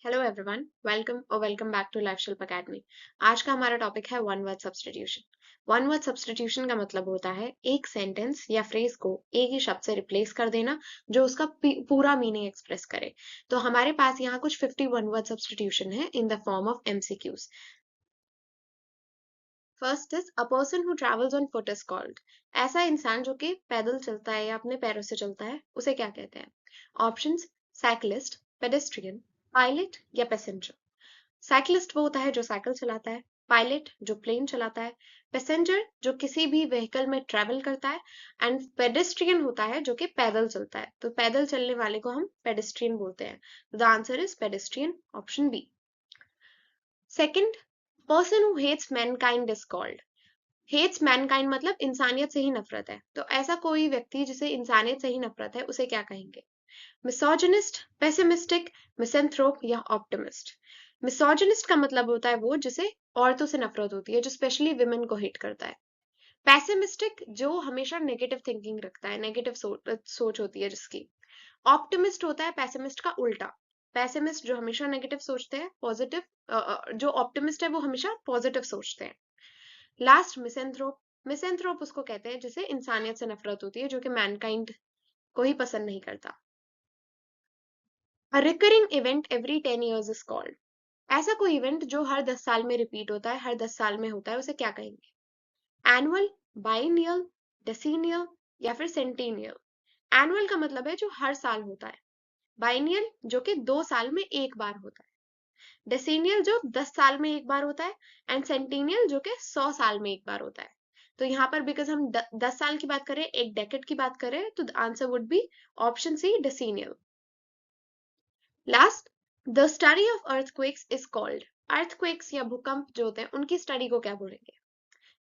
Hello everyone, welcome back to life Shilp academy. आज का हमारा टॉपिक है one word substitution. One word substitution का मतलब होता है एक सेंटेंस या फ्रेज को एक ही शब्द से रिप्लेस कर देना जो उसका पूरा मीनिंग एक्सप्रेस करे। तो हमारे पास यहाँ कुछ 51 वर्ड सब्स्टिट्यूशन है in the form of MCQs. First is a person who travels on foot is called. ऐसा इंसान जो कि पैदल चलता है या अपने पैरों से चलता है उसे क्या कहते हैं? ऑप्शंस: साइकिलिस्ट, पेडेस्ट्रियन, पायलट या पैसेंजर। साइकिलिस्ट वो होता है जो साइकिल चलाता है, पायलट जो प्लेन चलाता है, पैसेंजर जो किसी भी व्हीकल में ट्रेवल करता है, एंड पेडेस्ट्रियन होता है जो कि पैदल चलता है। तो पैदल चलने वाले को हम पेडेस्ट्रियन बोलते हैं। The answer is pedestrian, option B. Second, person who hates mankind is called. Hates mankind मतलब इंसानियत से ही नफरत है। तो ऐसा कोई व्यक्ति जिसे इंसानियत से ही नफरत है उसे क्या कहेंगे? मिसोजिनिस्ट, पेसिमिस्टिक, मिसेंथ्रोप या ऑप्टिमिस्ट। मिसोजिनिस्ट का मतलब होता है वो जिसे औरतों से नफरत होती है, जो स्पेशली विमेन को हेट करता है। पेसिमिस्टिक जो हमेशा नेगेटिव थिंकिंग रखता है, नेगेटिव सोच होती है जिसकी। ऑप्टिमिस्ट होता है पेसिमिस्ट का उल्टा। पेसिमिस्ट जो हमेशा नेगेटिव सोचते हैं, पॉजिटिव जो ऑप्टिमिस्ट है वो हमेशा पॉजिटिव सोचते हैं। लास्ट, मिसेंथ्रोप। मिसेंथ्रोप उसको कहते हैं जिसे इंसानियत से नफरत होती है, जो कि मैनकाइंड को ही पसंद नहीं करता। A recurring event every 10 years is called. ऐसा कोई इवेंट जो हर 10 साल में रिपीट होता है, हर 10 साल में होता है, उसे क्या कहेंगे? एनुअल, बाइनियल, डेसीनियल या फिर सेंटेनियल। एनुअल का मतलब है जो हर साल होता है, बाइनियल जो कि 2 साल में एक बार होता है, डेसीनियल जो 10 साल में एक बार होता है, एंड सेंटेनियल जो कि 100 साल में एक बार होता है। तो यहाँ पर बिकॉज हम 10 साल की बात करें, एक डेकेड की बात करें, तो answer would be option C, decennial. Last, the study of earthquakes is called. Earthquakes या भूकंप जो होते हैं उनकी स्टडी को क्या बोलेंगे?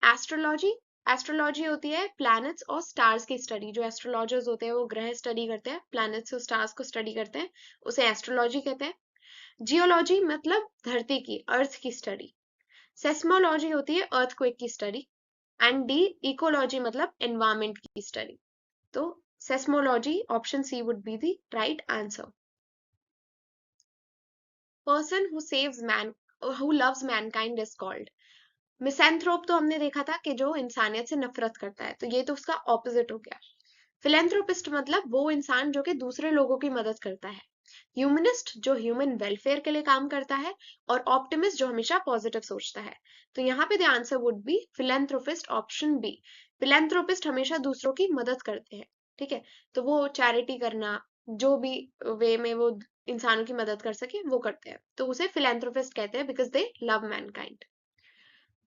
एस्ट्रोलॉजी। एस्ट्रोलॉजी होती है प्लैनेट्स और स्टार्स की स्टडी। जो एस्ट्रोलॉजर्स होते हैं वो ग्रह स्टडी करते हैं, प्लैनेट्स और स्टार्स को स्टडी करते हैं, उसे एस्ट्रोलॉजी कहते हैं। जियोलॉजी मतलब धरती की, अर्थ की स्टडी। सेस्मोलॉजी होती है अर्थक्वेक की स्टडी। एंड डी, इकोलॉजी मतलब एनवायरमेंट की स्टडी। तो seismology, option C would be the right answer. Person who saves man, who loves mankind is called. Misanthrope तो हमने देखा था कि जो इंसानियत से नफरत करता है, तो ये तो उसका ऑपोजिट हो गया। फिलेंथ्रोपिस्ट मतलब वो इंसान जो कि दूसरे लोगों की मदद करता है। ह्यूमनिस्ट जो ह्यूमन वेलफेयर के लिए काम करता है, और ऑप्टिमिस्ट जो हमेशा पॉजिटिव सोचता है। तो यहाँ पे the answer would be philanthropist, option B. Philanthropist हमेशा दूसरों की मदद करते हैं, ठीक है। तो वो चैरिटी करना, जो भी वे में वो इंसानों की मदद कर सके वो करते हैं, तो उसे फिलेंथ्रोपिस्ट कहते हैं because they love Mankind.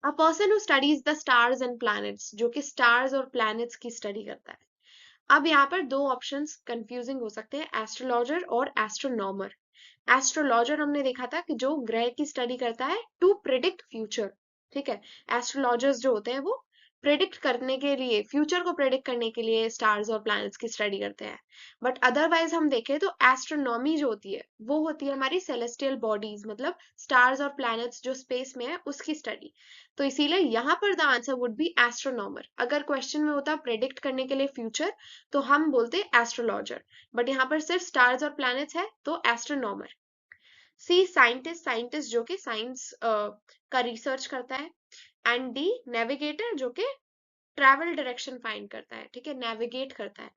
A person who studies the stars and planets, जो कि स्टार्स और प्लैनेट्स की स्टडी करता है। अब यहाँ पर दो ऑप्शंस कंफ्यूजिंग हो सकते हैं, एस्ट्रोलॉजर और एस्ट्रोनॉमर। एस्ट्रोलॉजर हमने देखा था कि जो ग्रह की स्टडी करता है टू प्रिडिक्ट फ्यूचर, ठीक है। एस्ट्रोलॉजर्स जो होते हैं वो प्रिडिक्ट करने के लिए, फ्यूचर को प्रिडिक्ट करने के लिए स्टार्स और प्लैनेट्स की स्टडी करते हैं। बट अदरवाइज हम देखें तो एस्ट्रोनॉमी जो होती है वो होती है हमारी सेलेस्टियल बॉडीज, मतलब स्टार्स और प्लैनेट्स जो स्पेस में है उसकी स्टडी। तो इसीलिए यहाँ पर the answer would B astronomer. अगर क्वेश्चन में होता प्रेडिक्ट करने के लिए फ्यूचर तो हम बोलते एस्ट्रोलॉजर, बट यहाँ पर सिर्फ स्टार्स और प्लैनेट्स है तो एस्ट्रोनॉमर। सी, साइंटिस्ट। साइंटिस्ट जो कि साइंस का रिसर्च करता है। एंड डी, नेविगेटर जो कि ट्रैवल डायरेक्शन फाइंड करता है, ठीक है, नेविगेट करता है।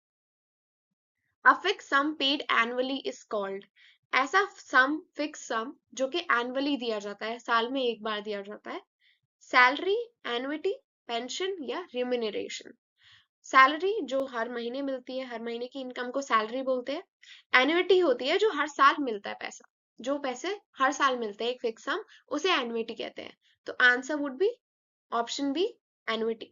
A fix sum paid annually is called. ऐसा सम, फिक्स सम जो कि एनुअली दिया जाता है, साल में एक बार दिया जाता है। सैलरी, एनुइटी, पेंशन या रिम्यूनरेशन। सैलरी जो हर महीने मिलती है, हर महीने की इनकम को सैलरी बोलते हैं। एन्युइटी होती है जो हर साल मिलता है पैसा, जो पैसे हर साल मिलते हैं एक फिक्स सम, उसे एन्युइटी कहते हैं। तो answer would be option B, annuity.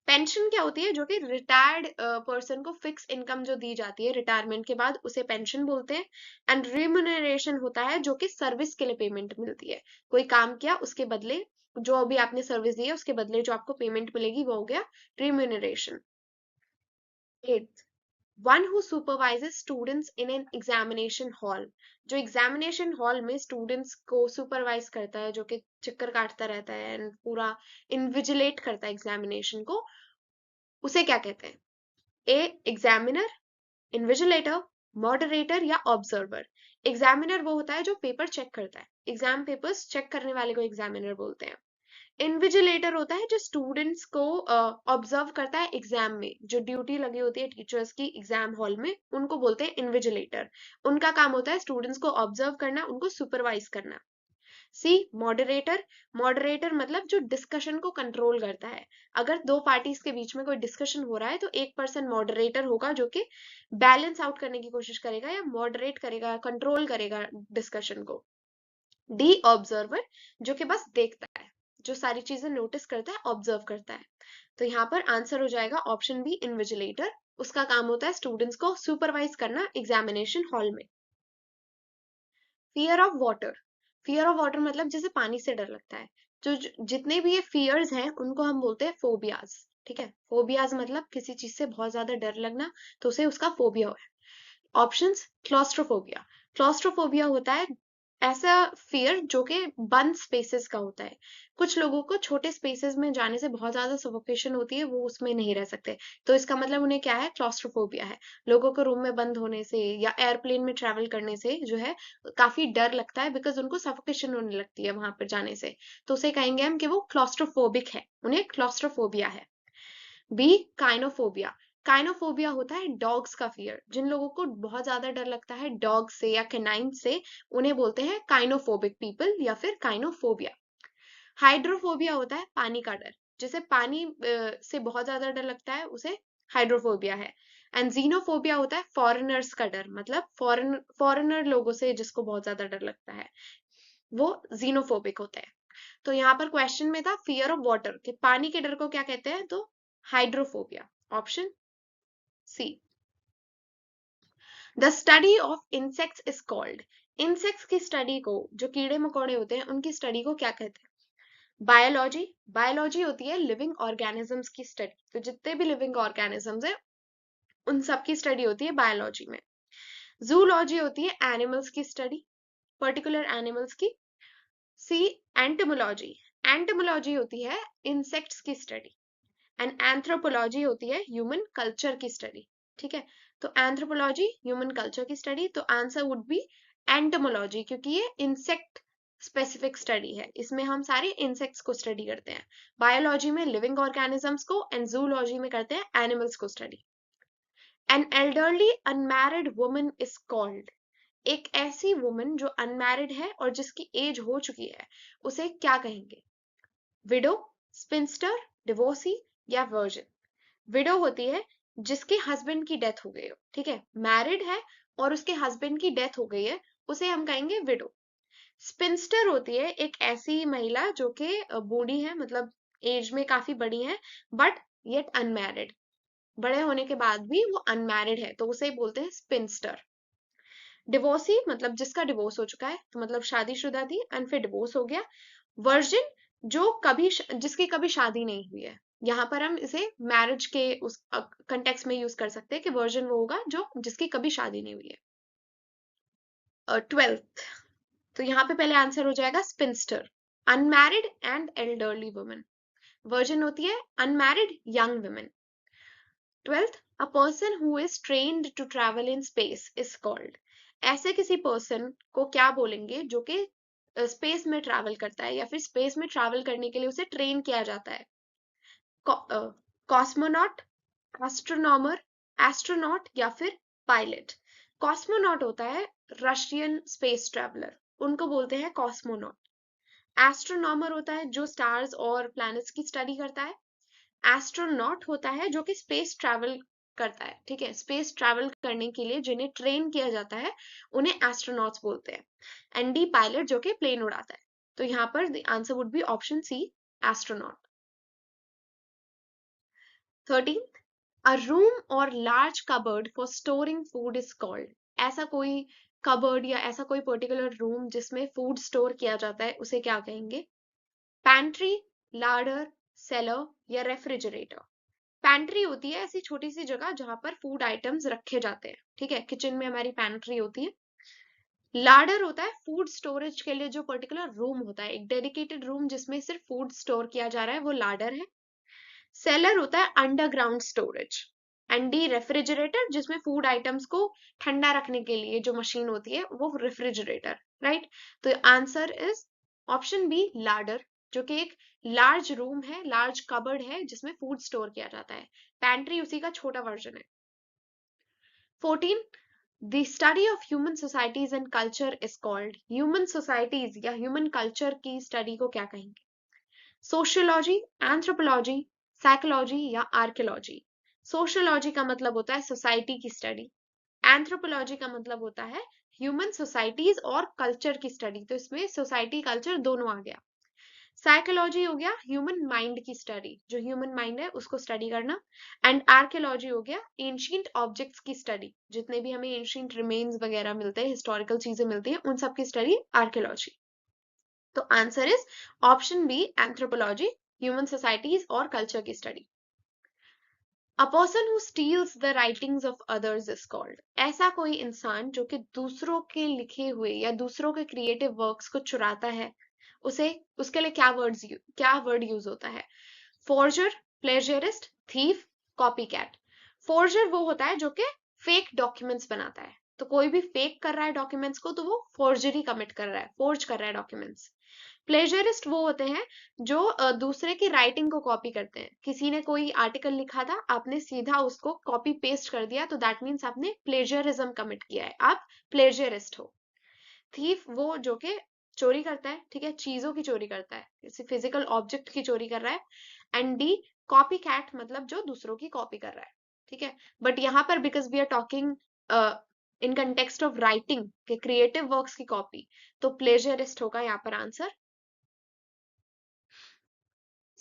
Pension क्या होती है? जो कि रिटायर्ड पर्सन को फिक्स इनकम जो दी जाती है रिटायरमेंट के बाद, उसे पेंशन बोलते हैं। एंड रिम्यूनरेशन होता है जो कि सर्विस के लिए पेमेंट मिलती है, कोई काम किया उसके बदले, जो अभी आपने सर्विस दी है उसके बदले जो आपको पेमेंट मिलेगी वो हो गया remuneration. Eight, one who supervises students in an examination hall. जो एग्जामिनेशन हॉल में स्टूडेंट्स को सुपरवाइज करता है, जो कि चक्कर काटता रहता है एंड पूरा इन्विजिलेट करता है एग्जामिनेशन को, उसे क्या कहते हैं? ए, एग्जामिनर, इन्विजिलेटर, मॉडरेटर या ऑब्जर्वर। एग्जामिनर वो होता है जो पेपर चेक करता है, एग्जाम पेपर्स चेक करने वाले को एग्जामिनर बोलते हैं। इन्विजिलेटर होता है जो स्टूडेंट्स को ऑब्जर्व करता है एग्जाम में, जो ड्यूटी लगी होती है टीचर्स की एग्जाम हॉल में, उनको बोलते हैं इन्विजिलेटर। उनका काम होता है स्टूडेंट्स को ऑब्जर्व करना, उनको सुपरवाइज करना। सी मॉडरेटर, मॉडरेटर मतलब जो डिस्कशन को कंट्रोल करता है। अगर दो पार्टीज के बीच में कोई डिस्कशन हो रहा है तो एक पर्सन मॉडरेटर होगा जो कि बैलेंस आउट करने की कोशिश करेगा या मॉडरेट करेगा, कंट्रोल करेगा डिस्कशन को। डी ऑब्जर्वर, जो कि बस देखता है, जो सारी चीजें नोटिस करता है, ऑब्जर्व करता है। तो यहाँ पर आंसर हो जाएगा ऑप्शन बी इन्विजिलेटर। उसका काम होता है स्टूडेंट्स को सुपरवाइज करना एग्जामिनेशन हॉल में। Fear of water, fear of water मतलब जैसे पानी से डर लगता है। जितने भी ये फियर्स हैं उनको हम बोलते हैं फोबियाज। ठीक है, फोबियाज मतलब किसी चीज से बहुत ज्यादा डर लगना, तो उसे उसका फोबिया है। ऑप्शंस, क्लॉस्ट्रोफोबिया, क्लॉस्ट्रोफोबिया होता है ऐसा फियर जो कि बंद स्पेसेस का होता है। कुछ लोगों को छोटे स्पेसेस में जाने से बहुत ज्यादा सफोकेशन होती है, वो उसमें नहीं रह सकते, तो इसका मतलब उन्हें क्या है, क्लॉस्ट्रोफोबिया है। लोगों को रूम में बंद होने से या एयरप्लेन में ट्रेवल करने से जो है काफी डर लगता है, बिकॉज उनको सफोकेशन होने लगती है वहां पर जाने से, तो उसे कहेंगे हम कि वो क्लॉस्ट्रोफोबिक है, उन्हें क्लॉस्ट्रोफोबिया है। बी काइनोफोबिया, काइनोफोबिया होता है डॉग्स का फियर। जिन लोगों को बहुत ज्यादा डर लगता है डॉग से या कैनाइन से, उन्हें बोलते हैं काइनोफोबिक पीपल या फिर काइनोफोबिया। हाइड्रोफोबिया होता है पानी का डर, जिसे पानी से बहुत ज्यादा डर लगता है उसे हाइड्रोफोबिया है। एंड जीनोफोबिया होता है फॉरेनर्स का डर, मतलब फॉरेनर लोगों से जिसको बहुत ज्यादा डर लगता है, वो जीनोफोबिक होते हैं। तो यहाँ पर क्वेश्चन में था फियर ऑफ वाटर, कि पानी के डर को क्या कहते हैं, तो hydrophobia, option C. The study of insects is called, insects की स्टडी को, जो कीड़े मकोड़े होते हैं उनकी स्टडी को क्या कहते हैं। बायोलॉजी, बायोलॉजी होती है लिविंग ऑर्गेनिजम्स की स्टडी, तो जितने भी लिविंग ऑर्गेनिजम्स है उन सब की स्टडी होती है बायोलॉजी में। जूलॉजी होती है एनिमल्स की स्टडी, पर्टिकुलर एनिमल्स की। सी एंटोमोलॉजी, एंटोमोलॉजी होती है इंसेक्ट्स की स्टडी। एंड एंथ्रोपोलॉजी होती है ह्यूमन कल्चर की स्टडी। ठीक है, तो एंथ्रोपोलॉजी ह्यूमन कल्चर की स्टडी, तो आंसर वुड बी एंटोमोलॉजी, क्योंकि ये इंसेक्ट स्पेसिफिक स्टडी है, इसमें हम सारे इंसेक्ट्स को स्टडी करते हैं। बायोलॉजी में लिविंग ऑर्गेनिजम्स को, एंड जूलॉजी में करते हैं एनिमल्स को study. An elderly unmarried woman is called, एक ऐसी वुमन जो अनमैरिड है और जिसकी एज हो चुकी है, उसे क्या कहेंगे। विडो, स्पिंस्टर, डिवोर्सी या वर्जिन। विडो होती है जिसके हस्बैंड की डेथ हो गई हो, ठीक है, मैरिड है और उसके हस्बैंड की डेथ हो गई है, उसे हम कहेंगे विडो। स्पिंस्टर होती है एक ऐसी महिला जो कि बूढ़ी है, मतलब एज में काफी बड़ी है, बट येट अनमैरिड, बड़े होने के बाद भी वो अनमैरिड है, तो उसे बोलते हैं स्पिंस्टर। डिवोर्सी मतलब जिसका डिवोर्स हो चुका है, तो मतलब शादीशुदा थी एंड फिर डिवोर्स हो गया। वर्जिन जो कभी जिसकी कभी शादी नहीं हुई है, यहाँ पर हम इसे मैरिज के उस कंटेक्स्ट में यूज कर सकते हैं कि वर्जिन वो होगा जो जिसकी कभी शादी नहीं हुई है। 12th, तो यहाँ पे पहले आंसर हो जाएगा spinster, unmarried and elderly women. Virgin होती है unmarried young women. 12th, a person who is trained to travel in space is called, ऐसे किसी पर्सन को क्या बोलेंगे जो कि स्पेस में ट्रैवल करता है या फिर स्पेस में ट्रैवल करने के लिए उसे ट्रेन किया जाता है। कॉस्मोनॉट, एस्ट्रोनॉमर, एस्ट्रोनॉट या फिर पायलट। कॉस्मोनॉट होता है रशियन स्पेस ट्रैवलर, उनको बोलते हैं कॉस्मोनॉट। एस्ट्रोनॉमर होता है जो स्टार्स और प्लैनेट्स की स्टडी करता है। एस्ट्रोनॉट होता है जो कि स्पेस ट्रैवल करता है, ठीक है, स्पेस ट्रैवल करने के लिए जिन्हें ट्रेन किया जाता है उन्हें एस्ट्रोनॉट्स बोलते हैं। एंड डी पायलट जो कि प्लेन उड़ाता है, तो यहाँ पर the answer would be option C, astronaut. 13, a room और large cupboard for storing food is called, ऐसा कोई कबर्ड या ऐसा कोई पर्टिकुलर रूम जिसमें फूड स्टोर किया जाता है उसे क्या कहेंगे। पैंट्री, लार्डर, सेलर या रेफ्रिजरेटर। पैंट्री होती है ऐसी छोटी सी जगह जहां पर फूड आइटम्स रखे जाते हैं, ठीक है, किचन में हमारी पैंट्री होती है। लार्डर होता है फूड स्टोरेज के लिए जो पर्टिकुलर रूम होता है, एक डेडिकेटेड रूम जिसमें सिर्फ फूड स्टोर किया जा रहा है, वो लार्डर है। सेलर होता है underground storage, and D refrigerator, जिसमें फूड आइटम्स को ठंडा रखने के लिए जो मशीन होती है वो रेफ्रिजरेटर, राइट। तो आंसर इज ऑप्शन बी लार्डर, जो कि एक लार्ज रूम है, लार्ज कबर्ड है जिसमें फूड स्टोर किया जाता है। पैंट्री उसी का छोटा वर्जन है। 14, the study of human societies and culture is called, human societies या ह्यूमन कल्चर की स्टडी को क्या कहेंगे? सोशियोलॉजी, एंथ्रोपोलॉजी, साइकोलॉजी या आर्कियोलॉजी। सोशियोलॉजी का मतलब होता है सोसाइटी की स्टडी, एंथ्रोपोलॉजी का मतलब होता है ह्यूमन सोसाइटीज और कल्चर की स्टडी, तो इसमें सोसाइटी कल्चर दोनों आ गया। साइकोलॉजी हो गया ह्यूमन माइंड की स्टडी, जो ह्यूमन माइंड है उसको स्टडी करना। एंड आर्कियोलॉजी हो गया एंशिएंट ऑब्जेक्ट्स की स्टडी, जितने भी हमें एंशिएंट रिमेन्स वगैरह मिलते हैं, हिस्टोरिकल चीजें मिलती हैं, उन सब की स्टडी आर्कियोलॉजी। तो answer is option B anthropology, human societies और कल्चर की study. A person who steals the writings of others is called, ऐसा कोई इंसान जो कि दूसरों के लिखे हुए या दूसरों के क्रिएटिव वर्क्स को चुराता है, उसे उसके लिए क्या वर्ड यूज होता है? Forger, plagiarist, thief, copycat. Forger वो होता है जो कि फेक डॉक्यूमेंट्स बनाता है, तो कोई भी फेक कर रहा है डॉक्यूमेंट्स को तो वो फोर्जरी कमिट कर रहा है, फोर्ज कर रहा है डॉक्यूमेंट्स। प्लेजरिस्ट वो होते हैं जो दूसरे की राइटिंग को कॉपी करते हैं, किसी ने कोई आर्टिकल लिखा था, आपने सीधा उसको कॉपी पेस्ट कर दिया, तो दैट मीन्स आपने प्लेजरिज्म कमिट किया है, आप प्लेजरिस्ट हो। थीफ वो जो कि चोरी करता है, ठीक है, चीजों की चोरी करता है, किसी फिजिकल ऑब्जेक्ट की चोरी कर रहा है। एंड डी कॉपी कैट, मतलब जो दूसरों की कॉपी कर रहा है, ठीक है। बट यहाँ पर because we are talking in context of writing के क्रिएटिव वर्क्स की कॉपी, तो प्लेजरिस्ट होगा यहाँ पर answer.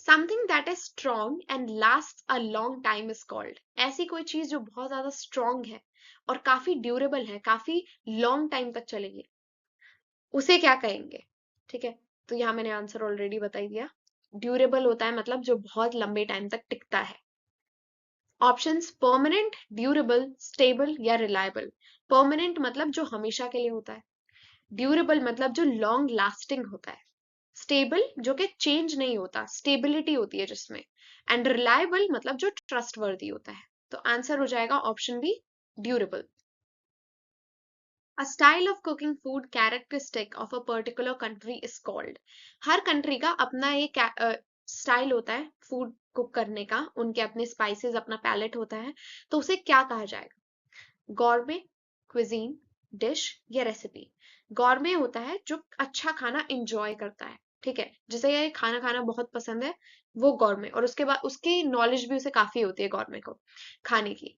Something that is strong and last a long time is called, ऐसी कोई चीज जो बहुत ज्यादा स्ट्रॉन्ग है और काफी ड्यूरेबल है, काफी लॉन्ग टाइम तक चलेगी, उसे क्या कहेंगे? ठीक है, तो यहाँ मैंने आंसर ऑलरेडी बता ही दिया। ड्यूरेबल होता है मतलब जो बहुत लंबे टाइम तक टिकता है। ऑप्शंस परमानेंट, ड्यूरेबल, स्टेबल या रिलायबल। परमानेंट मतलब जो हमेशा के लिए होता है, ड्यूरेबल मतलब जो लॉन्ग लास्टिंग होता है, स्टेबल जो कि चेंज नहीं होता, स्टेबिलिटी होती है जिसमें, एंड रिलायबल मतलब जो ट्रस्टवर्दी होता है। तो आंसर हो जाएगा option B, durable. A style of cooking food characteristic of a particular country is called, her country का अपना एक स्टाइल होता है फूड कुक करने का, उनके अपने स्पाइसेस, अपना पैलेट होता है, तो उसे क्या कहा जाएगा? गॉर्मे, क्विजीन, डिश या रेसिपी। गॉर्मे होता है जो अच्छा खाना इंजॉय करता है, ठीक है, जिसे ये खाना खाना बहुत पसंद है, वो गॉर्मे, और उसके बाद उसकी नॉलेज भी उसे काफी होती है गॉर्मे को खाने की।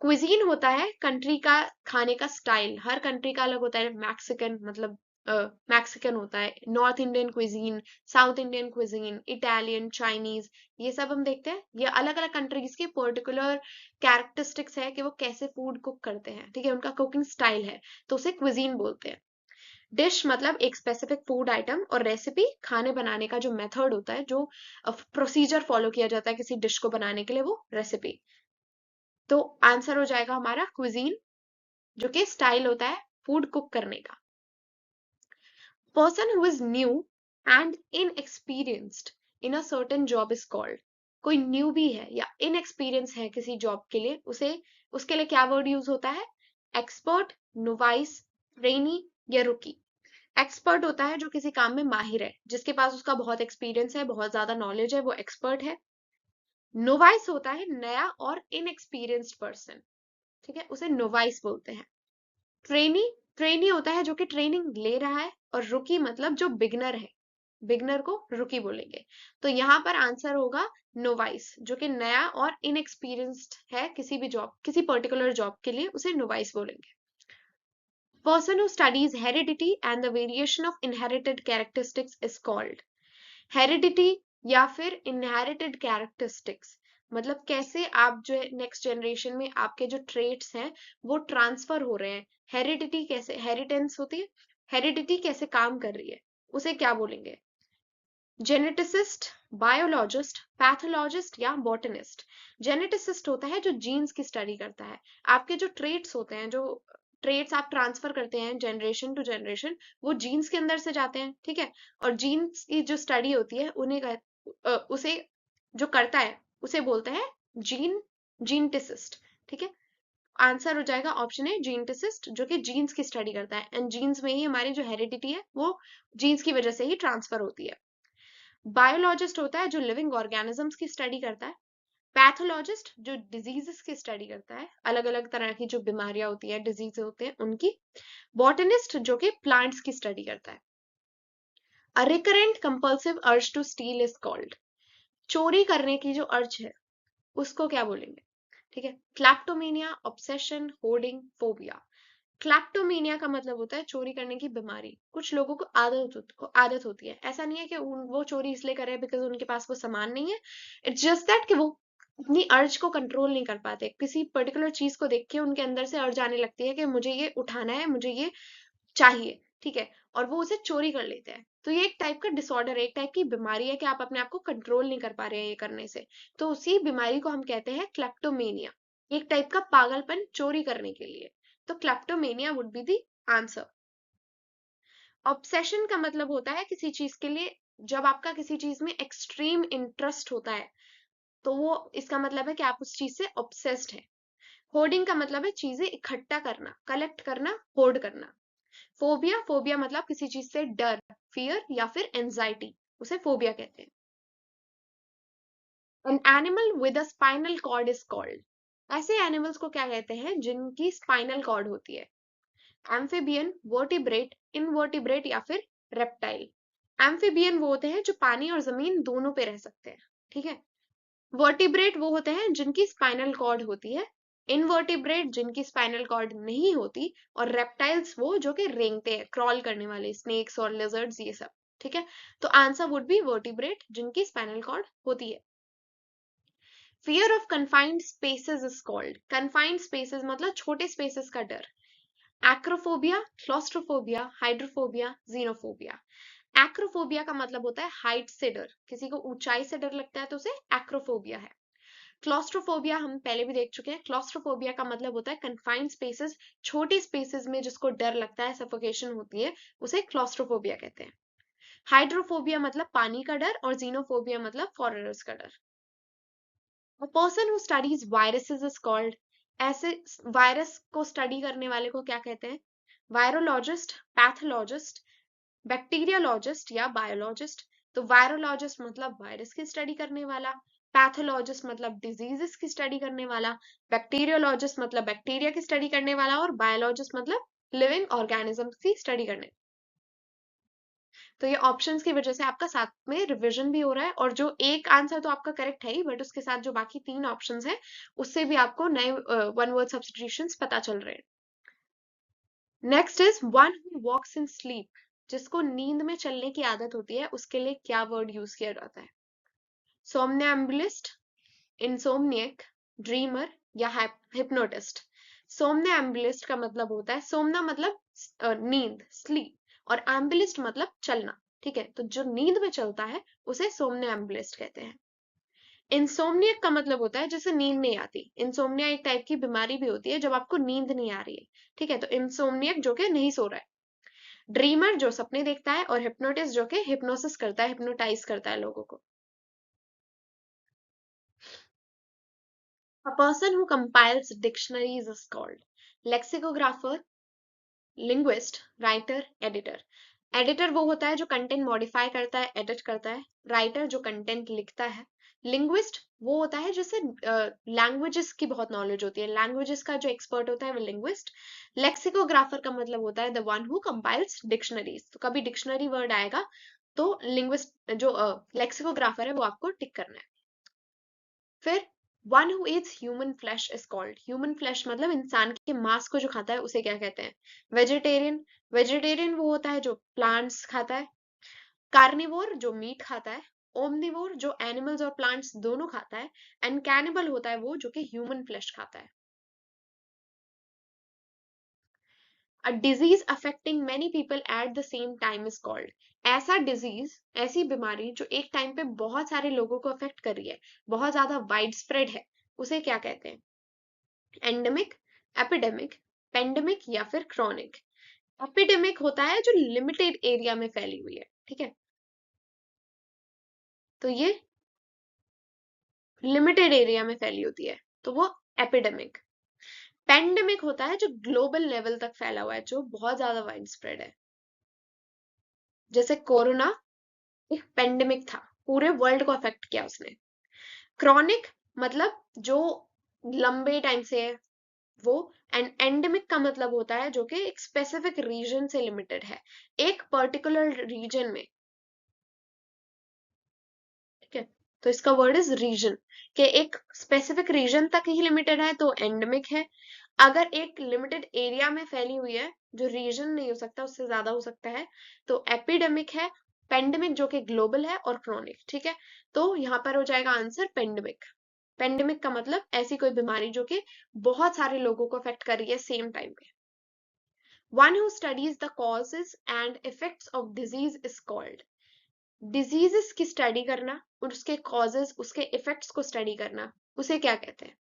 क्विजीन होता है कंट्री का खाने का स्टाइल, हर कंट्री का अलग होता है। मैक्सिकन मतलब मैक्सिकन होता है, north Indian cuisine, south Indian cuisine, Italian, Chinese, ये सब हम देखते हैं। ये अलग अलग कंट्रीज के पर्टिकुलर कैरेक्टरिस्टिक्स है कि वो कैसे फूड कुक करते हैं, ठीक है, उनका कुकिंग स्टाइल है, तो उसे क्विजीन बोलते हैं। डिश मतलब एक स्पेसिफिक फूड आइटम, और रेसिपी खाने बनाने का जो मेथड होता है, जो प्रोसीजर फॉलो किया जाता है किसी डिश को बनाने के लिए, वो रेसिपी। तो आंसर हो जाएगा हमारा क्विजीन, जो कि स्टाइल होता है फूड कुक करने का। Person who is new and inexperienced in a certain job is called, कोई न्यू भी है या इनएक्सपीरियंस है किसी जॉब के लिए, उसे उसके लिए क्या वर्ड यूज होता है? एक्सपर्ट, नोवाइस, ट्रेनी या रुकी। एक्सपर्ट होता है जो किसी काम में माहिर है, जिसके पास उसका बहुत एक्सपीरियंस है, बहुत ज्यादा नॉलेज है, वो एक्सपर्ट है। नोवाइस होता है नया और इनएक्सपीरियंस्ड पर्सन, ठीक है, उसे नोवाइस बोलते हैं। ट्रेनी, ट्रेनी होता है जो कि ट्रेनिंग ले रहा है, और रुकी मतलब जो बिगनर है, बिगनर को रुकी बोलेंगे। तो यहाँ पर आंसर होगा नोवाइस, जो कि नया और इनएक्सपीरियंस्ड है किसी भी जॉब, किसी पर्टिकुलर जॉब के लिए उसे नोवाइस बोलेंगे। Person who studies heredity and the variation of inherited characteristics is called, heredity या फिर इनहेरिटेड कैरेक्टरिस्टिक्स मतलब कैसे आप जो नेक्स्ट जनरेशन में आपके जो ट्रेट्स हैं वो ट्रांसफर हो रहे हैं, हेरिडिटी कैसे, हेरिटेंस होती है, हेरिडिटी कैसे काम कर रही है, उसे क्या बोलेंगे? जेनेटिसिस्ट, बायोलॉजिस्ट, पैथोलॉजिस्ट या बॉटनिस्ट। जेनेटिसिस्ट होता है जो जीन्स की स्टडी करता है, आपके जो ट्रेट्स होते हैं, जो ट्रेट्स आप ट्रांसफर करते हैं जनरेशन टू जनरेशन, वो जीन्स के अंदर से जाते हैं, ठीक है, और जीन्स की जो स्टडी होती है उसे जो करता है उसे बोलते हैं जीनेटिसिस्ट। ठीक है, आंसर हो जाएगा ऑप्शन ए जीनटिसिस्ट, जो कि जीन्स की स्टडी करता है, एंड जीन्स में ही हमारी जो हेरिडिटी है वो जीन्स की वजह से ही ट्रांसफर होती है। बायोलॉजिस्ट होता है जो लिविंग ऑर्गेनिजम्स की स्टडी करता है। पैथोलॉजिस्ट जो डिजीजेस की स्टडी करता है, अलग अलग तरह की जो बीमारियां होती है, डिजीज होते हैं उनकी। बॉटनिस्ट जो कि प्लांट्स की स्टडी करता है। A recurrent compulsive urge to steal is called, चोरी करने की जो अर्ज है उसको क्या बोलेंगे? ठीक है, क्लैप्टोमेनिया, ऑब्सेशन, होर्डिंग, फोबिया। क्लैप्टोमेनिया का मतलब होता है चोरी करने की बीमारी। कुछ लोगों को आदत होती है, ऐसा नहीं है कि वो चोरी इसलिए करे बिकॉज उनके पास वो सामान नहीं है, इट्स जस्ट दैट कि वो अपनी अर्ज को कंट्रोल नहीं कर पाते। किसी पर्टिकुलर चीज को देख के उनके अंदर से अर्ज आने लगती है कि मुझे ये उठाना है, मुझे ये चाहिए, ठीक है, और वो उसे चोरी कर लेते हैं। तो ये एक टाइप का डिसऑर्डर है, एक टाइप की बीमारी है कि आप अपने आप को कंट्रोल नहीं कर पा रहे हैं ये करने से। तो उसी बीमारी को हम कहते हैं क्लेप्टोमेनिया, एक टाइप का पागलपन चोरी करने के लिए। तो kleptomania would be the answer. Obsession का मतलब होता है किसी चीज के लिए, जब आपका किसी चीज में एक्सट्रीम इंटरेस्ट होता है तो वो इसका मतलब है कि आप उस चीज से ऑब्सेस्ड है। होर्डिंग का मतलब है चीजें इकट्ठा करना, कलेक्ट करना, होर्ड करना। फोबिया, फोबिया मतलब किसी चीज से डर, फियर या फिर एंजाइटी, उसे फोबिया कहते हैं। An animal with a spinal cord is called, ऐसे एनिमल्स को क्या कहते हैं जिनकी स्पाइनल कॉर्ड होती है? एम्फीबियन, वर्टिब्रेट, इनवर्टिब्रेट या फिर रेप्टाइल। एम्फीबियन वो होते हैं जो पानी और जमीन दोनों पे रह सकते हैं, ठीक है। वर्टिब्रेट वो होते हैं जिनकी स्पाइनल कॉर्ड होती है, इनवर्टिब्रेट जिनकी स्पाइनल कॉर्ड नहीं होती, और रेप्टाइल्स वो जो कि रेंगते हैं, क्रॉल करने वाले, स्नेक्स और लिजर्ड्स ये सब, ठीक है। तो आंसर वुड बी वर्टिब्रेट जिनकी स्पाइनल कॉर्ड होती है। Fear of confined spaces is called, confined spaces मतलब छोटे स्पेसेस का डर। Acrophobia, claustrophobia, hydrophobia, xenophobia. Acrophobia का मतलब होता है हाइट से डर, किसी को ऊंचाई से डर लगता है तो उसे एक्रोफोबिया है। क्लॉस्ट्रोफोबिया हम पहले भी देख चुके हैं, क्लॉस्ट्रोफोबिया का मतलब होता है कन्फाइंड स्पेसेस, छोटे स्पेसेस में जिसको डर लगता है, सफोकेशन होती है, उसे क्लॉस्ट्रोफोबिया कहते हैं। हाइड्रोफोबिया मतलब पानी का डर, और जीनोफोबिया मतलब फॉरेनर्स का डर। A person who studies viruses is called, ऐसे वायरस को स्टडी करने वाले को क्या कहते हैं? वायरोलॉजिस्ट, पैथोलॉजिस्ट, बैक्टीरियोलॉजिस्ट या बायोलॉजिस्ट। तो वायरोलॉजिस्ट मतलब वायरस की स्टडी करने वाला, पैथोलॉजिस्ट मतलब डिजीजेस की स्टडी करने वाला, बैक्टीरियोलॉजिस्ट मतलब बैक्टीरिया की स्टडी करने वाला, और बायोलॉजिस्ट मतलब लिविंग ऑर्गेनिजम्स की स्टडी करने। तो ये ऑप्शंस की वजह से आपका साथ में रिवीजन भी हो रहा है, और जो एक आंसर तो आपका करेक्ट है ही, बट उसके साथ जो बाकी 3 ऑप्शंस हैं उससे भी आपको नए वन वर्ड सब्स्टिट्यूशंस पता चल रहे हैं। Next is one who walks in sleep, जिसको नींद में चलने की आदत होती है, उसके लिए क्या वर्ड यूज किया जाता है? सोमनैम्बुलिस्ट, इंसोम्नियक, ड्रीमर या हिप्नोटिस्ट। सोमनैम्बुलिस्ट का मतलब होता है, सोमना मतलब नींद, स्लीप, और एम्बुलिस्ट मतलब चलना, ठीक है। तो जो नींद में चलता है उसे सोमनैम्बुलिस्ट कहते हैं। इंसोम्नियक का मतलब होता है जैसे नींद नहीं आती, इंसोम्निया एक टाइप की बीमारी भी होती है जब आपको नींद नहीं आ रही है, ठीक है। तो इंसोम्नियक जो कि नहीं सो रहा है, ड्रीमर जो सपने देखता है, और हिप्नोटिस्ट जो कि हिप्नोसिस करता है, हिप्नोटाइज करता है लोगों को। A person who compiles dictionaries is called lexicographer, linguist, writer, editor. Editor वो होता है जो कंटेंट मॉडिफाई करता है, एडिट करता है। राइटर जो कंटेंट लिखता है। लिंग्विस्ट वो होता है जिसे लैंग्वेजेस की बहुत नॉलेज होती है, लैंग्वेजेस का जो एक्सपर्ट होता है वो लिंग्विस्ट। लेक्सिकोग्राफर का मतलब होता है the one who compiles dictionaries. तो कभी डिक्शनरी वर्ड आएगा तो लिंग्विस्ट जो लेक्सिकोग्राफर है वो आपको टिक करना है। फिर one who Yeats human flesh is called, human flesh मतलब इंसान के मांस को जो खाता है उसे क्या कहते हैं? वेजिटेरियन, वेजिटेरियन वो होता है जो प्लांट्स खाता है। कार्निवोर जो मीट खाता है। ओमनिवोर जो एनिमल्स और प्लांट्स दोनों खाता है। एंड कैनिबल होता है वो जो कि ह्यूमन फ्लैश खाता है। A disease affecting many people at the same time is called, ऐसा डिजीज, ऐसी बीमारी जो एक टाइम पे बहुत सारे लोगों को अफेक्ट कर रही है, बहुत ज्यादा वाइड स्प्रेड है, उसे क्या कहते हैं? एंडेमिक, एपिडेमिक, पेंडेमिक या फिर क्रॉनिक। एपिडेमिक होता है जो लिमिटेड एरिया में फैली हुई है, ठीक है। तो ये लिमिटेड एरिया में फैली होती है, तो वो एपिडेमिक। पेंडेमिक होता है जो ग्लोबल लेवल तक फैला हुआ है, जो बहुत ज्यादा वाइड स्प्रेड है। जैसे कोरोना एक पेंडेमिक था, पूरे वर्ल्ड को अफेक्ट किया उसने। क्रॉनिक मतलब जो लंबे टाइम से है वो। एंड एंडेमिक का मतलब होता है जो कि एक स्पेसिफिक रीजन से लिमिटेड है, एक पर्टिकुलर रीजन में। ठीक है, तो इसका वर्ड इज रीजन, कि एक स्पेसिफिक रीजन तक ही लिमिटेड है तो एंडेमिक है। अगर एक लिमिटेड एरिया में फैली हुई है, जो रीजन नहीं हो सकता, उससे ज्यादा हो सकता है, तो एपिडेमिक है। पेंडेमिक जो कि ग्लोबल है, और क्रॉनिक। ठीक है, तो यहाँ पर हो जाएगा आंसर पेंडेमिक। पेंडेमिक का मतलब ऐसी कोई बीमारी जो कि बहुत सारे लोगों को अफेक्ट कर रही है सेम टाइम पे। One who studies the causes and effects of disease is called। Diseases की स्टडी करना और उसके कॉजेज, उसके इफेक्ट्स को स्टडी करना, उसे क्या कहते हैं?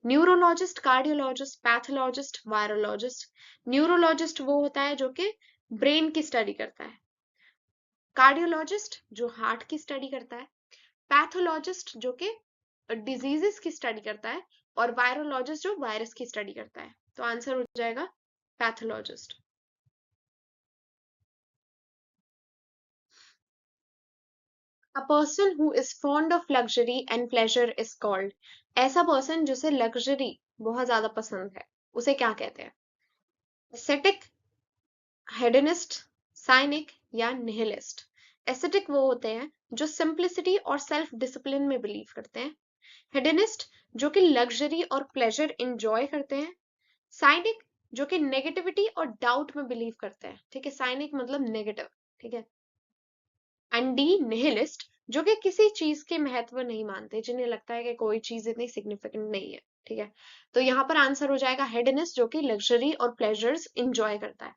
Neurologist, cardiologist, pathologist, virologist. Neurologist वो होता है जो कि ब्रेन की स्टडी करता है। कार्डियोलॉजिस्ट जो हार्ट की स्टडी करता है। पैथोलॉजिस्ट जो कि डिजीजेस की स्टडी करता है। और वायरोलॉजिस्ट जो वायरस की स्टडी करता है। तो आंसर हो जाएगा pathologist. A person who is fond of luxury and pleasure is called। ऐसा पर्सन जिसे लग्जरी बहुत ज्यादा पसंद है, उसे क्या कहते हैं? एस्थेटिक, हेडनिस्ट, साइनिक या निहिलिस्ट। एस्थेटिक वो होते हैं जो सिंप्लिसिटी और सेल्फ डिसिप्लिन में बिलीव करते हैं। हेडनिस्ट जो कि लग्जरी और प्लेजर इंजॉय करते हैं। साइनिक जो कि नेगेटिविटी और डाउट में बिलीव करते हैं। ठीक है, साइनिक मतलब नेगेटिव। ठीक है, एंड डी निहिलिस्ट जो कि किसी चीज के महत्व नहीं मानते, जिन्हें लगता है कि कोई चीज इतनी सिग्निफिकेंट नहीं है। ठीक है, तो यहाँ पर आंसर हो जाएगा हेडनिस्ट जो कि लग्जरी और प्लेजर्स इंजॉय करता है।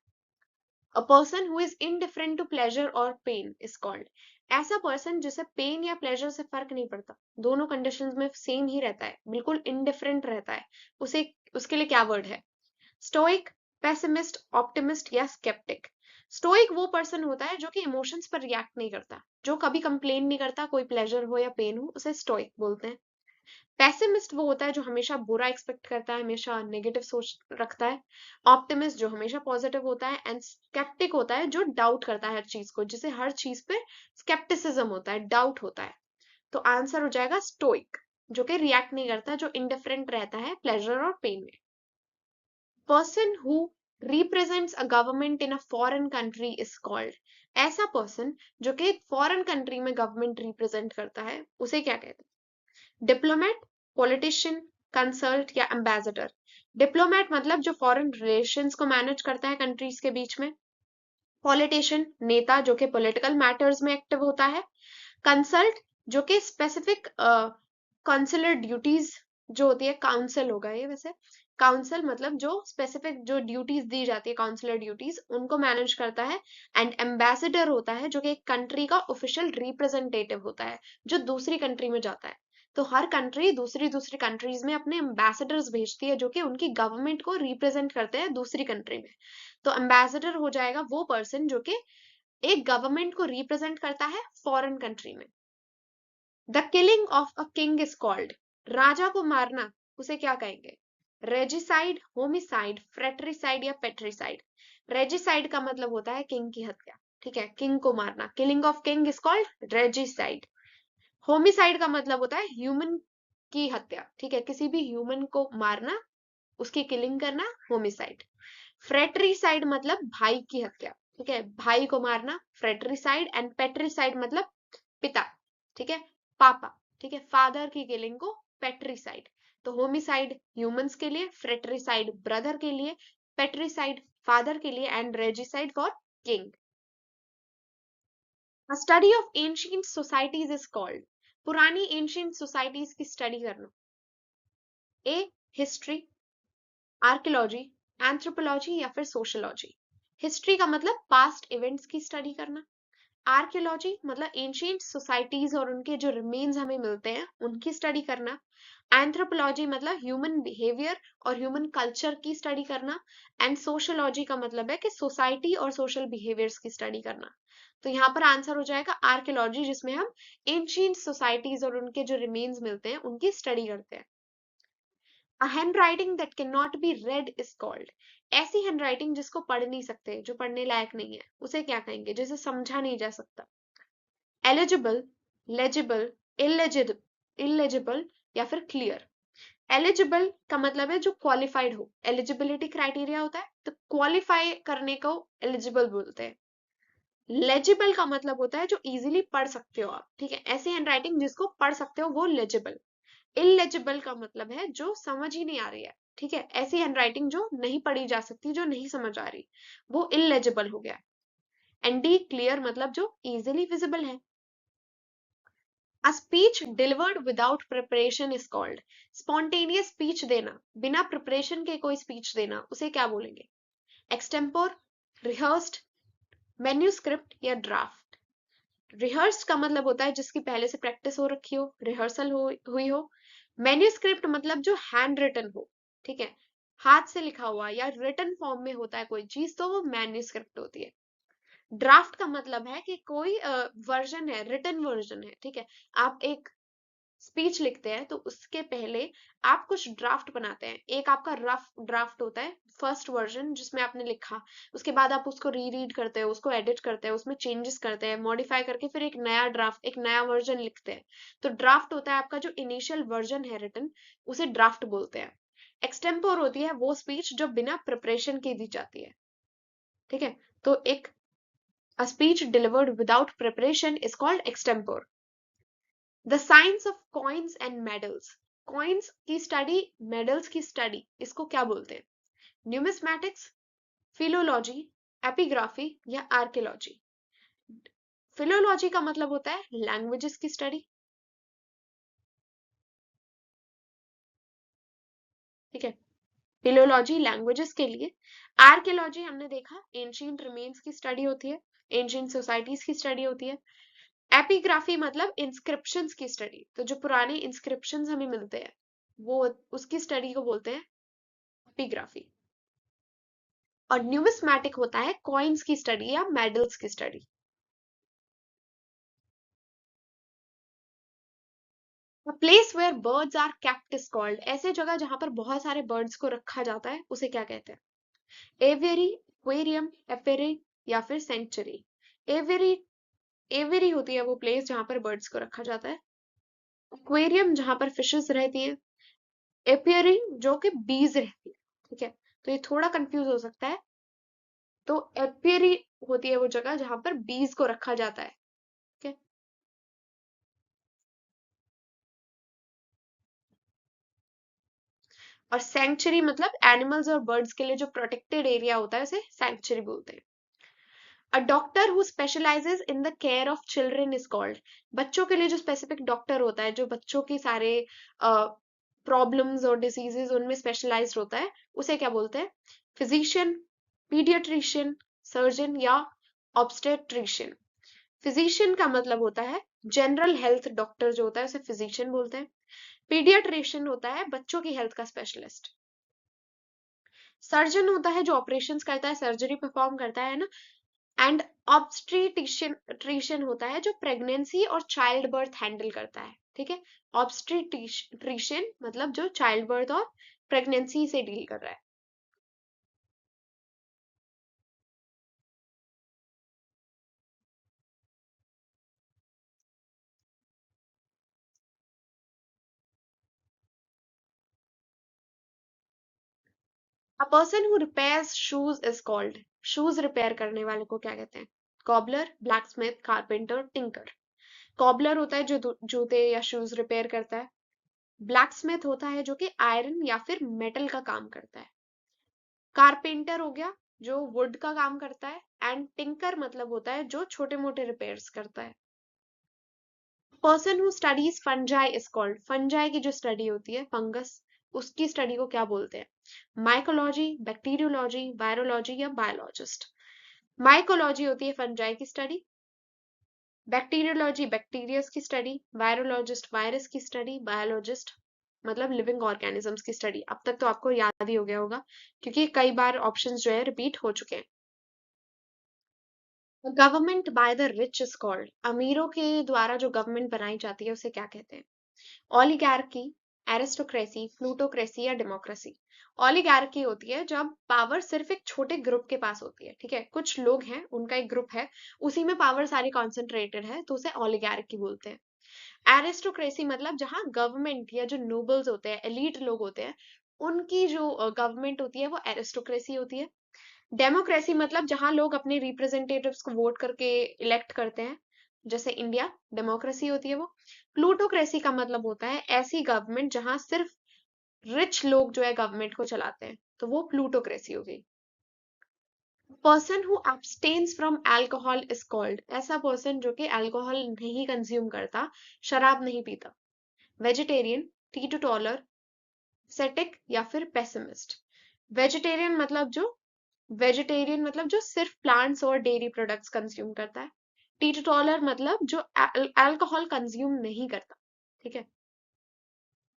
A person who is indifferent to pleasure और पेन इज कॉल्ड। ऐसा पर्सन जिसे पेन या प्लेजर से फर्क नहीं पड़ता, दोनों कंडीशंस में सेम ही रहता है, बिल्कुल इनडिफरेंट रहता है, उसे, उसके लिए क्या वर्ड है? स्टोइक, पेसिमिस्ट, ऑप्टिमिस्ट या स्केप्टिक। स्टोइक वो पर्सन होता है जो कि इमोशंस पर रिएक्ट नहीं करता, जो कभी कंप्लेन नहीं करता, कोई प्लेजर हो या पेन हो, उसे स्टोइक बोलते हैं। पेसिमिस्ट वो होता है जो हमेशा बुरा एक्सपेक्ट करता है, हमेशा नेगेटिव सोच रखता है। ऑप्टिमिस्ट जो हमेशा पॉजिटिव होता है। एंड स्केप्टिक होता है जो डाउट करता है हर चीज को, जिसे हर चीज पे स्केप्टिसिज्म होता है, डाउट होता है। तो आंसर हो जाएगा स्टोइक, जो कि रिएक्ट नहीं करता, जो इंडिफरेंट रहता है प्लेजर और पेन में। Person who represents a government in a foreign country is called। ऐसा पर्सन जो कि एक फॉरेन कंट्री में गवर्नमेंट रिप्रेजेंट करता है, उसे क्या कहते हैं? डिप्लोमेट, पॉलिटिशियन, कंसल्ट या एम्बेसडर। डिप्लोमेट मतलब जो फॉरेन रिलेशंस को मैनेज करता है कंट्रीज के बीच में। पॉलिटिशियन नेता जो कि पॉलिटिकल मैटर्स में एक्टिव होता है। कंसल्ट जो कि स्पेसिफिक काउंसिलर ड्यूटीज जो होती है, काउंसिल होगा ये वैसे। काउंसिल मतलब जो स्पेसिफिक जो ड्यूटीज दी जाती है, काउंसिलर ड्यूटीज, उनको मैनेज करता है। एंड एम्बेसडर होता है जो कि एक कंट्री का ऑफिशियल रिप्रेजेंटेटिव होता है, जो दूसरी कंट्री में जाता है। तो हर कंट्री दूसरी दूसरी कंट्रीज में अपने एम्बेसडर्स भेजती है जो कि उनकी गवर्नमेंट को रिप्रेजेंट करते हैं दूसरी कंट्री में। तो एम्बेसडर हो जाएगा वो पर्सन जो कि एक गवर्नमेंट को रिप्रेजेंट करता है फॉरेन कंट्री में। The killing of a king is called. राजा को मारना, उसे क्या कहेंगे? रेजिसाइड, होमिसाइड, फ्रेट्रिसाइड या पेट्रिसाइड। रेजिसाइड का मतलब होता है किंग की हत्या। ठीक है, किंग को मारना, killing of king is called regicide. Homicide का मतलब होता है ह्यूमन की हत्या। ठीक है, किसी भी ह्यूमन को मारना, उसकी किलिंग करना, होमिसाइड। फ्रेट्रिसाइड मतलब भाई की हत्या। ठीक है, भाई को मारना, फ्रेट्रिसाइड। एंड पेट्रिसाइड मतलब पिता। ठीक है, पापा। ठीक है, फादर की किलिंग को पेट्रिसाइड। तो होमिसाइड ह्यूमंस के लिए, फ्रेट्रिसाइड ब्रदर के लिए, पेट्रिसाइड फादर के लिए, and regicide for king. A study of ancient societies is called। पुरानी एंशियंट सोसाइटीज की स्टडी करना। ए हिस्ट्री, आर्कियोलॉजी, एंथ्रोपोलॉजी या फिर सोशियोलॉजी। हिस्ट्री का मतलब पास्ट इवेंट्स की स्टडी करना। आर्कियोलॉजी मतलब एंशियंट सोसाइटीज और उनके जो रिमेन्स हमें मिलते हैं उनकी स्टडी करना। एंथ्रोपोलॉजी मतलब ह्यूमन बिहेवियर और ह्यूमन कल्चर की स्टडी करना। एंड सोशियोलॉजी का मतलब है कि सोसाइटी और सोशल बिहेवियर्स की स्टडी करना। तो यहाँ पर आंसर हो जाएगा आर्कियोलॉजी, जिसमें हम एंशियंट सोसाइटीज और उनके जो रिमेन्स मिलते हैं उनकी स्टडी करते हैं। A handwriting that cannot be read is called. ऐसी हैंडराइटिंग जिसको पढ़ नहीं सकते, जो पढ़ने लायक नहीं है, उसे क्या कहेंगे, जिसे समझा नहीं जा सकता? एलिजिबल, लेजिबल, इलेजिबल या फिर क्लियर। एलिजिबल का मतलब है जो क्वालिफाइड हो, एलिजिबिलिटी क्राइटेरिया होता है, तो क्वालिफाई करने को एलिजिबल बोलते हैं। लेजिबल का मतलब होता है जो इजीली पढ़ सकते हो आप, ठीक है, ऐसी हैंडराइटिंग जिसको पढ़ सकते हो वो लेजिबल। इलेजिबल का मतलब है जो समझ ही नहीं आ रही है, ठीक है, ऐसी हैंडराइटिंग जो नहीं पढ़ी जा सकती, जो नहीं समझ आ रही, वो इलेजिबल हो गया। एंड डी क्लियर मतलब जो इजीली विजिबल है। A speech delivered without preparation is called. Spontaneous speech देना, बिना प्रिपरेशन के कोई स्पीच देना, उसे क्या बोलेंगे? एक्सटेम्पोर, रिहर्स्ड, मैन्यूस्क्रिप्ट या ड्राफ्ट। रिहर्स्ड का मतलब होता है जिसकी पहले से प्रैक्टिस हो रखी हो, रिहर्सल हुई हो। मैन्यूस्क्रिप्ट मतलब जो हैंड रिटन हो, ठीक है, हाथ से लिखा हुआ या रिटन फॉर्म में होता है कोई चीज, तो वो मैन्यूस्क्रिप्ट होती है। ड्राफ्ट का मतलब है कि कोई वर्जन है, रिटन वर्जन है, ठीक है, आप एक स्पीच लिखते हैं तो उसके पहले आप कुछ ड्राफ्ट बनाते हैं। एक आपका रफ ड्राफ्ट होता है, फर्स्ट वर्जन जिसमें आपने लिखा, उसके बाद आप उसको रीड करते हो, उसको एडिट करते हैं, उसमें चेंजेस करते हैं, मॉडिफाई करके फिर एक नया ड्राफ्ट, एक नया वर्जन लिखते हैं। तो ड्राफ्ट होता है आपका जो इनिशियल वर्जन है रिटन, उसे ड्राफ्ट बोलते हैं। एक्सटेम्पोर होती है वो स्पीच जो बिना प्रिपरेशन के दी जाती है, ठीक है, तो एक a speech delivered without preparation is called extempore. The science of coins and medals. Coins की स्टडी, मेडल्स की स्टडी, इसको क्या बोलते हैं? न्यूमिस्मैटिक्स, फिलोलॉजी, एपिग्राफी या आर्कियोलॉजी। फिलोलॉजी का मतलब होता है लैंग्वेजेस की स्टडी, ठीक है, फिलोलॉजी लैंग्वेजेस के लिए। आर्कियोलॉजी हमने देखा एंशिएंट रिमेन्स की स्टडी होती है, एंशिएंट सोसाइटीज की स्टडी होती है। एपिग्राफी मतलब इंस्क्रिप्शंस की स्टडी, तो जो पुराने इंस्क्रिप्शंस हमें मिलते हैं वो, उसकी स्टडी को बोलते हैं एपिग्राफी। और न्यूमिस्मैटिक होता है कॉइन्स की स्टडी या मेडल्स की study. A place where birds are kept is called. ऐसे जगह जहां पर बहुत सारे बर्ड्स को रखा जाता है उसे क्या कहते हैं? एवियरी, एक्वेरियम, एपेरी या फिर सेंचुरी। एवियरी, एवियरी होती है वो प्लेस जहां पर बर्ड्स को रखा जाता है। एक्वेरियम जहां पर फिशेस रहती है। एपियरी जो कि बीज रहती है, ठीक है, तो ये थोड़ा कंफ्यूज हो सकता है। तो एपियरी होती है वो जगह जहां पर बीज को रखा जाता है, ठीक है। और सैंक्चुरी मतलब एनिमल्स और बर्ड्स के लिए जो प्रोटेक्टेड एरिया होता है उसे सैंक्चुरी बोलते हैं। A doctor who specialises in the care of children is called. बच्चों के लिए जो स्पेसिफिक डॉक्टर होता है, जो बच्चों की सारे प्रॉब्लम्स और डिसीजेज उनमें स्पेशलाइज्ड होता है, उसे क्या बोलते हैं? फिजिशियन, पीडियाट्रिशियन, सर्जन या ऑब्स्टेट्रिशियन। फिजिशियन का मतलब होता है जनरल हेल्थ डॉक्टर जो होता है उसे फिजिशियन बोलते हैं। पीडियाट्रिशियन होता है बच्चों की हेल्थ का स्पेशलिस्ट। सर्जन होता है जो ऑपरेशंस करता है, सर्जरी परफॉर्म करता है ना। एंड ऑब्स्टेट्रिशियन होता है जो प्रेगनेंसी और चाइल्ड बर्थ हैंडल करता है, ठीक है। ऑब्स्टेट्रिशियन मतलब जो चाइल्ड बर्थ और प्रेगनेंसी से डील कर रहा है। A person who repairs shoes is called. Shoes repair करने वाले को क्या कहते हैं? Cobbler, blacksmith, carpenter, tinker. Cobbler होता है जो जूते या शूज रिपेयर करता है। ब्लैकस्मिथ होता है जो कि आयरन या फिर मेटल का काम करता है। कारपेंटर हो गया जो वुड का काम करता है। एंड टिंकर मतलब होता है जो छोटे मोटे रिपेयर्स करता है। Person who studies fungi is called. Fungi की जो स्टडी होती है, फंगस, उसकी स्टडी को क्या बोलते हैं? माइकोलॉजी, बैक्टीरियोलॉजी, वायरोलॉजी या बायोलॉजिस्ट। माइकोलॉजी होती है फंजाई की स्टडी। बैक्टीरियोलॉजी बैक्टीरिया की स्टडी। वायरोलॉजिस्ट वायरस की स्टडी। बायोलॉजिस्ट मतलब लिविंग ऑर्गेनिजम्स की स्टडी। अब तक तो आपको याद ही हो गया होगा क्योंकि कई बार ऑप्शंस जो है रिपीट हो चुके हैं। Government by the rich is called. अमीरों के द्वारा जो गवर्नमेंट बनाई जाती है उसे क्या कहते हैं? ओलिगार्की, एरिस्टोक्रेसी, प्लूटोक्रेसी या डेमोक्रेसी। ओलिगार्की होती है जब पावर सिर्फ एक छोटे ग्रुप के पास होती है, ठीक है, कुछ लोग हैं, उनका एक ग्रुप है, उसी में पावर सारी कॉन्सेंट्रेटेड है, तो उसे ओलिगार्की बोलते हैं। एरिस्टोक्रेसी मतलब जहां गवर्नमेंट या जो नोबल्स होते हैं, एलीट लोग होते हैं, उनकी जो गवर्नमेंट होती है वो एरिस्टोक्रेसी होती है। डेमोक्रेसी मतलब जहां लोग अपने रिप्रेजेंटेटिव्स को वोट करके इलेक्ट करते हैं, जैसे इंडिया, डेमोक्रेसी होती है वो। प्लूटोक्रेसी का मतलब होता है ऐसी गवर्नमेंट जहां सिर्फ रिच लोग जो है गवर्नमेंट को चलाते हैं, तो वो प्लूटोक्रेसी हो गई। Person who abstains from alcohol is called, ऐसा पर्सन जो कि अल्कोहल नहीं कंज्यूम करता, शराब नहीं पीता। वेजिटेरियन, टीटोटॉलर, सेटिक या फिर पेसिमिस्ट। वेजिटेरियन मतलब जो वेजिटेरियन मतलब जो सिर्फ प्लांट्स और डेयरी प्रोडक्ट्स कंज्यूम करता है। टीटोटॉलर मतलब जो अल्कोहल कंज्यूम नहीं करता, ठीक है,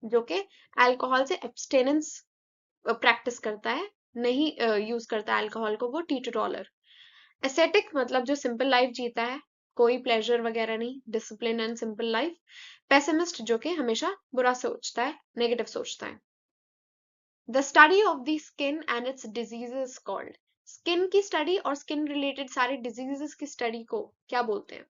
जो कि अल्कोहल से एब्सटेनेंस प्रैक्टिस करता है, नहीं यूज करता अल्कोहल को, वो टीटोटॉलर। एसेटिक मतलब जो सिंपल लाइफ जीता है, कोई प्लेजर वगैरह नहीं, discipline and simple life. Pessimist जो कि हमेशा बुरा सोचता है, नेगेटिव सोचता है। The study of the skin and it's diseases called, skin की स्टडी और स्किन रिलेटेड सारी डिजीजेस की स्टडी को क्या बोलते हैं?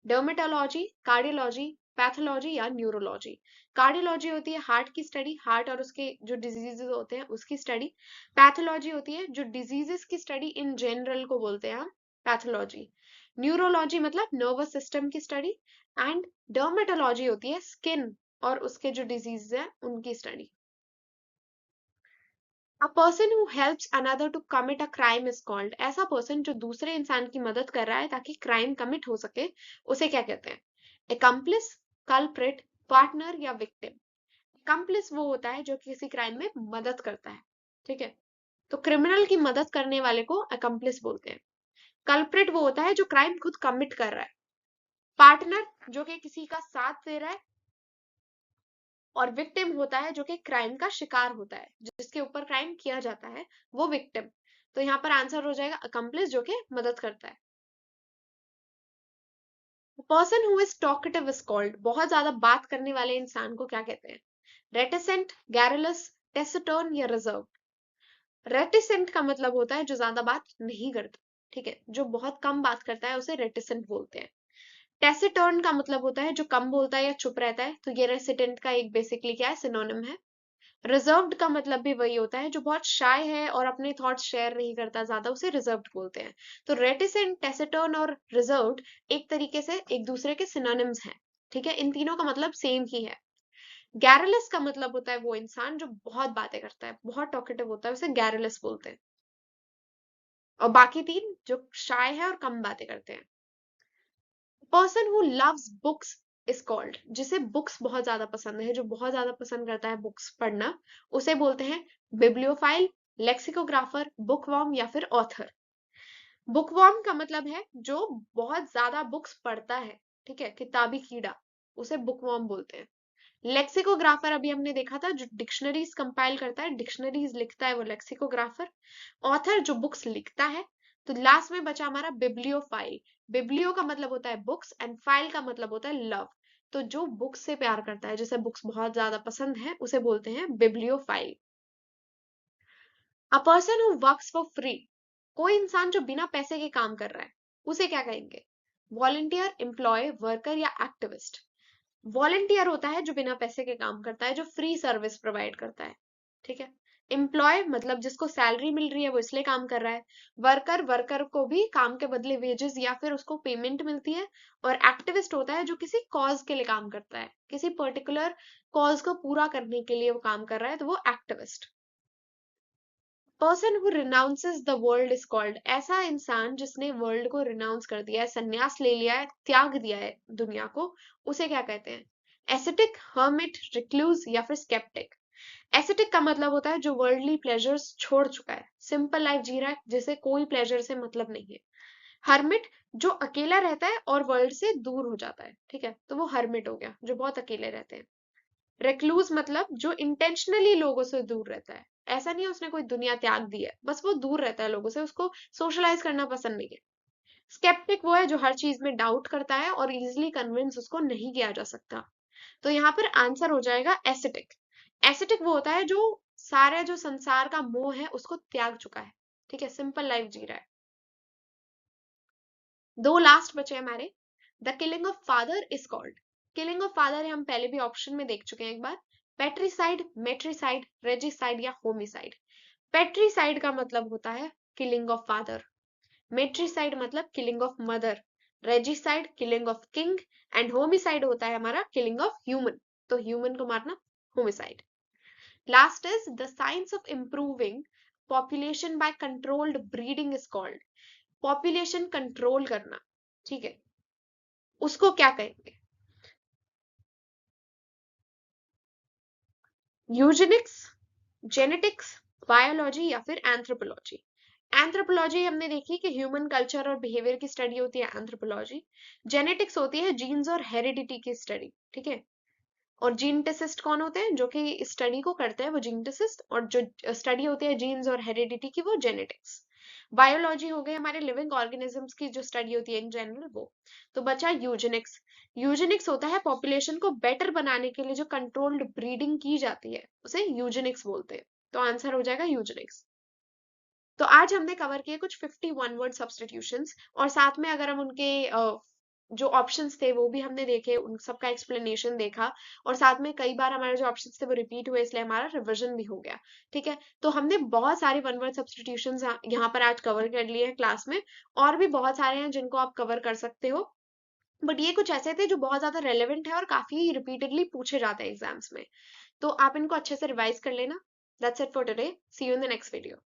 डर्मेटोलॉजी, कार्डियोलॉजी, पैथोलॉजी या न्यूरोलॉजी। कार्डियोलॉजी होती है हार्ट की स्टडी, हार्ट और उसके जो डिजीजेस होते हैं उसकी स्टडी। पैथोलॉजी होती है जो डिजीजेस की स्टडी इन जनरल को बोलते हैं हम पैथोलॉजी। न्यूरोलॉजी मतलब नर्वस सिस्टम की स्टडी। एंड डर्मेटोलॉजी होती है स्किन और उसके जो डिजीज है उनकी study. A person who helps another to commit a crime is called, ऐसा पर्सन जो दूसरे इंसान की मदद कर रहा है ताकि क्राइम कमिट हो सके, उसे क्या कहते हैं? accomplice, culprit, पार्टनर या विक्टिम। accomplice वो होता है जो किसी क्राइम में मदद करता है, ठीक है, तो क्रिमिनल की मदद करने वाले को accomplice बोलते हैं। culprit वो होता है जो क्राइम खुद कमिट कर रहा है। पार्टनर जो कि किसी का साथ दे रहा है, और विक्टिम होता है जो कि क्राइम का शिकार होता है, जिसके ऊपर क्राइम किया जाता है, वो विक्टिम। तो यहाँ पर आंसर हो जाएगा अकम्प्लिस जो कि मदद करता है। Person who is talkative is called, बहुत ज्यादा बात करने वाले इंसान को क्या कहते हैं? रेटिसेंट, गैरलस, टेसिटर्न या रिजर्व। रेटिसेंट का मतलब होता है जो ज्यादा बात नहीं करता, ठीक है, जो बहुत कम बात करता है उसे रेटिसेंट बोलते हैं। टेसिटर्न का मतलब होता है जो कम बोलता है या चुप रहता है, तो ये रेसिडेंट का एक बेसिकली क्या है, सिनोनिम है। रिजर्व्ड का मतलब भी वही होता है जो बहुत शाय है और अपने थॉट्स शेयर नहीं करता ज्यादा, उसे रिजर्व्ड बोलते हैं। तो रेटिसेंट, टेसिटर्न और रिजर्व्ड एक तरीके से एक दूसरे के सिनोनिम्स हैं, ठीक है, इन तीनों का मतलब सेम ही है। गैरलस का मतलब होता है वो इंसान जो बहुत बातें करता है, बहुत टॉकेटिव होता है, उसे गैरलस बोलते हैं। और बाकी तीन जो शाय है और कम बातें करते हैं। Person who loves books is called, जिसे बुक्स बहुत ज्यादा पसंद है, जो बहुत ज्यादा पसंद करता है बुक्स पढ़ना, उसे बोलते हैं बिब्लियोफाइल, लेक्सिकोग्राफर, बुकवर्म या फिर ऑथर। बुकवर्म का मतलब है जो बहुत ज्यादा बुक्स पढ़ता है, ठीक है, किताबी कीड़ा, उसे बुकवर्म बोलते हैं। लेक्सिकोग्राफर अभी हमने देखा था, जो डिक्शनरीज कंपाइल करता है, डिक्शनरीज लिखता है, वो लेक्सिकोग्राफर। ऑथर जो बुक्स लिखता है। तो लास्ट में बचा हमारा बिब्लियोफाइल। बिब्लियो का मतलब होता है बुक्स एंड फाइल का मतलब होता है लव। तो जो बुक्स से प्यार करता है, जिसे बुक्स बहुत ज्यादा पसंद है, उसे बोलते हैं bibliophile. A person who works for free, कोई इंसान जो बिना पैसे के काम कर रहा है, उसे क्या कहेंगे? वॉलंटियर, एम्प्लॉय, वर्कर या एक्टिविस्ट। वॉलंटियर होता है जो बिना पैसे के काम करता है, जो फ्री सर्विस प्रोवाइड करता है, ठीक है। एम्प्लॉय मतलब जिसको सैलरी मिल रही है, वो इसलिए काम कर रहा है। वर्कर, वर्कर को भी काम के बदले वेजेस या फिर उसको पेमेंट मिलती है। और एक्टिविस्ट होता है जो किसी कॉज के लिए काम करता है, किसी पर्टिकुलर कॉज को पूरा करने के लिए वो काम कर रहा है, तो वो activist. Person who renounces the world is called, ऐसा इंसान जिसने वर्ल्ड को रिनाउंस कर दिया है, संन्यास ले लिया है, त्याग दिया है दुनिया को, उसे क्या कहते हैं? एसेटिक, हर्मिट, रिक्लूज या फिर स्केप्टिक। एसेटिक का मतलब होता है जो वर्ल्डली प्लेजर्स छोड़ चुका है, सिंपल लाइफ जी रहा है, जिसे कोई प्लेजर से मतलब नहीं है। हर्मिट जो अकेला रहता है और वर्ल्ड से दूर हो जाता है, ठीक है, तो वो हर्मिट हो गया, जो बहुत अकेले रहते हैं। रेक्लूज मतलब जो इंटेंशनली लोगों से दूर रहता है, ऐसा नहीं है उसने कोई दुनिया त्याग दी है, बस वो दूर रहता है लोगों से, उसको सोशलाइज करना पसंद नहीं है। स्केप्टिक वो है जो हर चीज में डाउट करता है और इजिली कन्विंस उसको नहीं किया जा सकता। तो यहाँ पर आंसर हो जाएगा एसिटिक। एसेटिक वो होता है जो सारे जो संसार का मोह है उसको त्याग चुका है, ठीक है, सिंपल लाइफ जी रहा है। दो लास्ट बचे हमारे। The killing of father is called, killing of father हम पहले भी ऑप्शन में देख चुके हैं एक बार, पेट्रीसाइड, मेट्रीसाइड, रेजिसाइड या होमिसाइड। पेट्रीसाइड का मतलब होता है किलिंग ऑफ फादर, मेट्रीसाइड मतलब killing of mother, regicide killing of king, and homicide होता है हमारा किलिंग ऑफ ह्यूमन, तो ह्यूमन को मारना homicide. Last is the science of improving population bye controlled breeding is called, population control करना, ठीक है, उसको क्या कहेंगे? यूजेनिक्स, जेनेटिक्स, बायोलॉजी या फिर एंथ्रोपोलॉजी। एंथ्रोपोलॉजी हमने देखी कि ह्यूमन कल्चर और बिहेवियर की स्टडी होती है एंथ्रोपोलॉजी। जेनेटिक्स होती है जीन्स और हेरिडिटी की स्टडी, ठीक है। और जीनटिसिस्ट कौन होते हैं? जो कि स्टडी को करते हैं वो जीनटिसिस्ट, और जो स्टडी होती है जीन्स और हेरिडिटी की वो जेनेटिक्स। बायोलॉजी हो गई हमारे लिविंग ऑर्गेनिजम्स की जो स्टडी होती है इन जनरल वो। तो बचा यूजेनिक्स। यूजेनिक्स होता है पॉपुलेशन को बेटर बनाने के लिए जो कंट्रोल्ड ब्रीडिंग की जाती है उसे यूजेनिक्स बोलते हैं। तो आंसर हो जाएगा यूजेनिक्स। तो आज हमने कवर किए कुछ 51 वर्ड सब्स्टिट्यूशंस, और साथ में अगर हम उनके जो ऑप्शंस थे वो भी हमने देखे, उन सबका एक्सप्लेनेशन देखा, और साथ में कई बार हमारे जो ऑप्शंस थे वो रिपीट हुए इसलिए हमारा रिवीजन भी हो गया, ठीक है। तो हमने बहुत सारे वन वर्ड सब्स्टिट्यूशंस यहाँ पर आज कवर कर लिए हैं क्लास में, और भी बहुत सारे हैं जिनको आप कवर कर सकते हो, बट ये कुछ ऐसे थे जो बहुत ज्यादा रेलेवेंट है और काफी रिपीटेडली पूछे जाते हैं एग्जाम्स में। तो आप इनको अच्छे से रिवाइज कर लेना। That's it for today, see you in the next video.